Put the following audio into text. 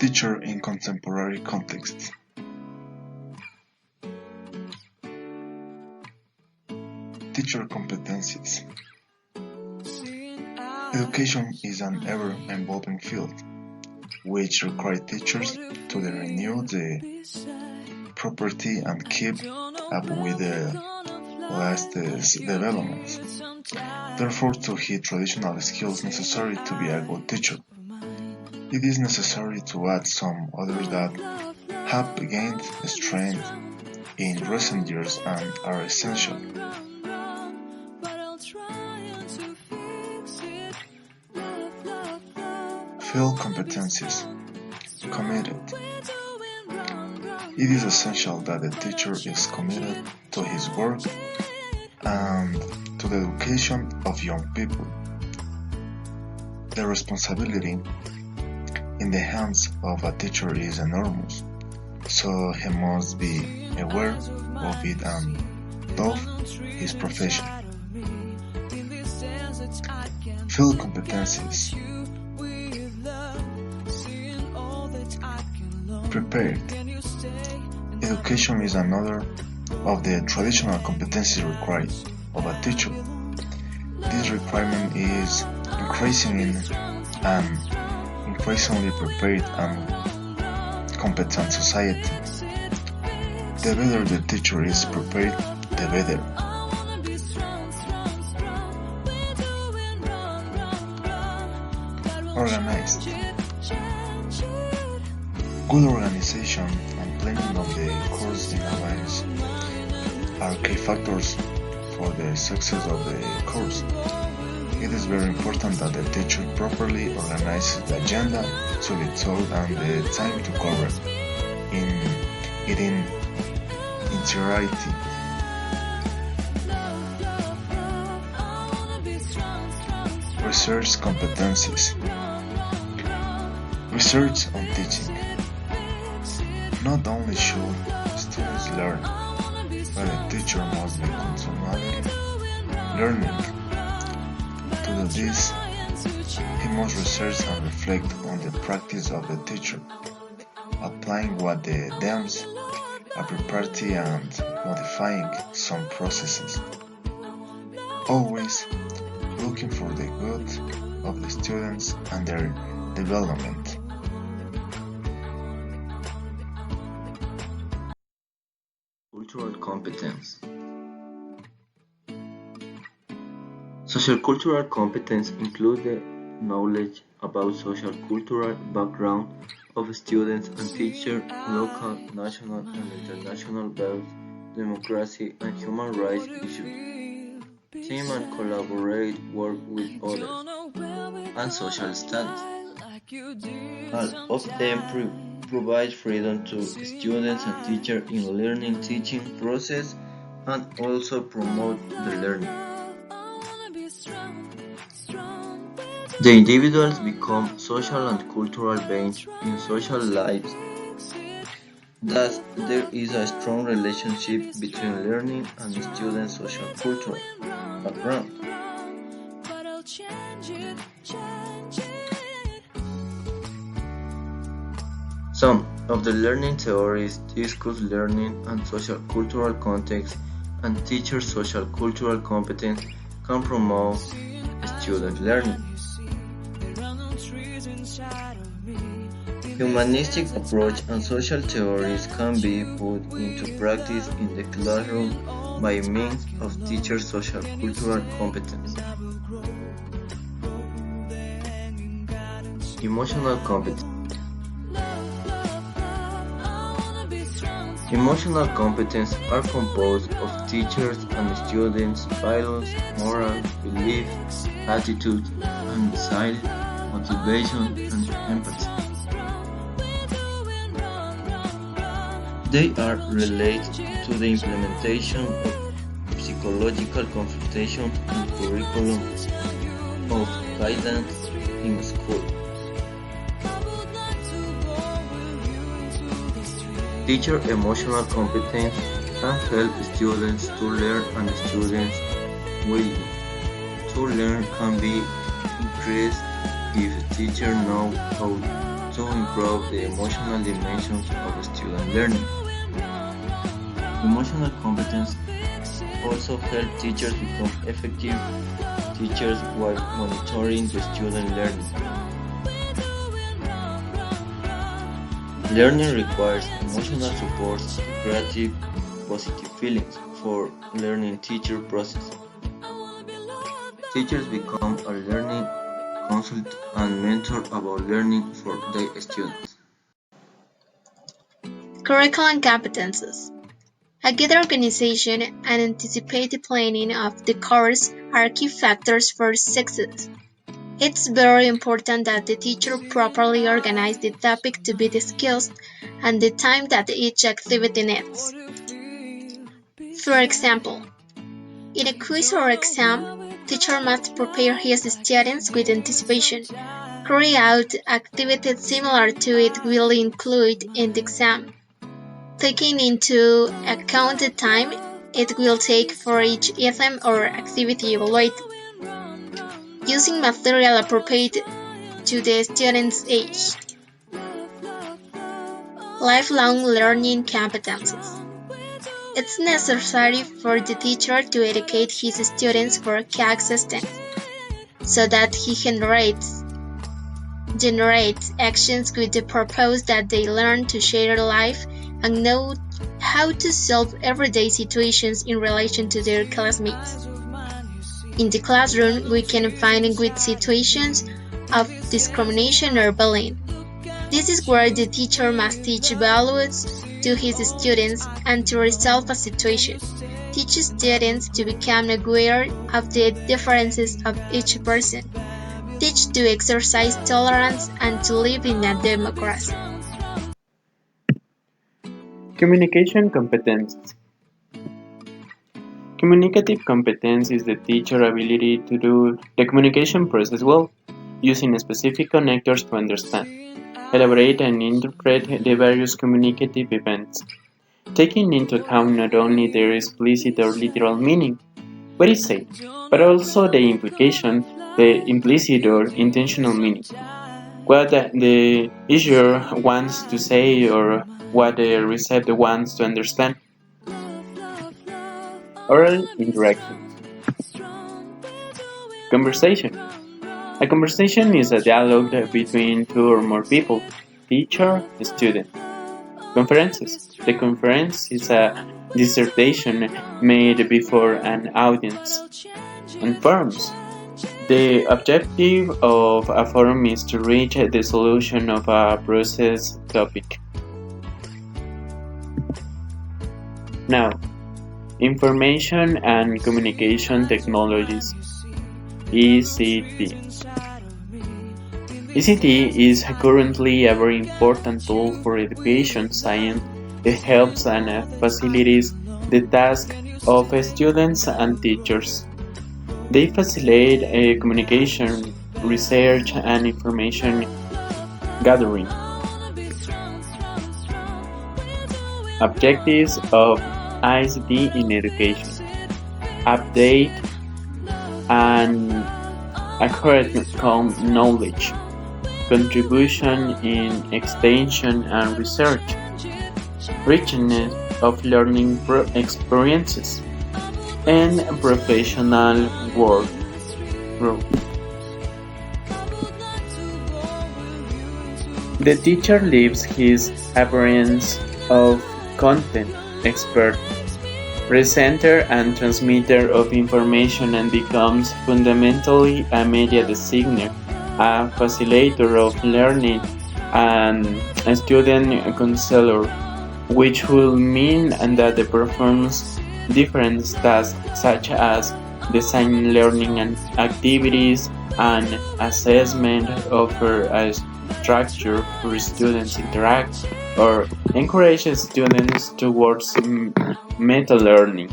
Teacher in contemporary contexts. Teacher competencies. Education is an ever-evolving field, which requires teachers to renew the property and keep up with the latest developments. Therefore, to hit traditional skills necessary to be a good teacher, it is necessary to add some others that have gained strength in recent years and are essential. Field competencies. Committed. It is essential that the teacher is committed to his work and to the education of young people. The responsibility in the hands of a teacher is enormous, so he must be aware of it and love his profession. Field competencies. Prepared. Education is another of the traditional competencies required of a teacher. This requirement is increasing in an increasingly prepared and competent society. The better the teacher is prepared, the better. Organized. Good organization and planning of the course in advance are key factors for the success of the course. It is very important that the teacher properly organizes the agenda to be taught and the time to cover it in entirety. Research competencies. Research on teaching. Not only should students learn, but the teacher must be continually learning. To do this, he must research and reflect on the practice of the teacher, applying what they deems a property and modifying some processes. Always looking for the good of the students and their development. Cultural competence. Social cultural competence include the knowledge about social cultural background of students and teachers, local, national, and international values, democracy, and human rights issues. Team and collaborate, work with others, and social status. All of them provide freedom to students and teachers in learning teaching process and also promote the learning. The individuals become social and cultural beings in social lives. Thus, there is a strong relationship between learning and students' social cultural background. Some of the learning theories discuss learning and social cultural context, and teacher social cultural competence can promote student learning. Humanistic approach and social theories can be put into practice in the classroom by means of teacher social cultural competence. Emotional competence. Emotional competence are composed of teachers and students' values, morals, beliefs, attitudes, and desire, motivation, and empathy. They are related to the implementation of psychological consultation and curriculum of guidance in school. Teacher emotional competence can help students to learn and students will to learn can be increased if teachers know how to improve the emotional dimensions of student learning. Emotional competence also help teachers become effective teachers while monitoring the student learning. Learning requires emotional support and creative, positive feelings for learning teacher process. Teachers become a learning consultant and mentor about learning for their students. Curriculum competences. A good organization and anticipated planning of the course are key factors for success. It's very important that the teacher properly organize the topic to be discussed and the time that each activity needs. For example, in a quiz or exam, teacher must prepare his students with anticipation, carry out activities similar to it will include in the exam, taking into account the time it will take for each item or activity evaluated, using material appropriate to the student's age. Lifelong learning competencies. It's necessary for the teacher to educate his students for coexistence, so that he generates actions with the purpose that they learn to share life and know how to solve everyday situations in relation to their classmates. In the classroom, we can find with situations of discrimination or bullying. This is where the teacher must teach values to his students and to resolve a situation. Teach students to become aware of the differences of each person. Teach to exercise tolerance and to live in a democracy. Communication competences. Communicative competence is the teacher ability to do the communication process well, using specific connectors to understand, elaborate and interpret the various communicative events, taking into account not only their explicit or literal meaning, what is said, but also the implication, the implicit or intentional meaning, what the issuer wants to say or what the receptor wants to understand. Oral interactions. Conversation. A conversation is a dialogue between two or more people, teacher, student. Conferences. The conference is a dissertation made before an audience. And forums. The objective of a forum is to reach the solution of a process topic. Now, Information and Communication Technologies (ECT). ECT is currently a very important tool for education science. It helps and facilitates the task of students and teachers. They facilitate communication, research, and information gathering. Objectives of ICT in education: update and accurate knowledge, contribution in extension and research, richness of learning experiences, and professional growth. The teacher leaves his appearance of content expert, presenter and transmitter of information and becomes fundamentally a media designer, a facilitator of learning, and a student counselor, which will mean that they performs different tasks such as design learning and activities and assessment, offer a structure for students interact or encourage students towards meta-learning.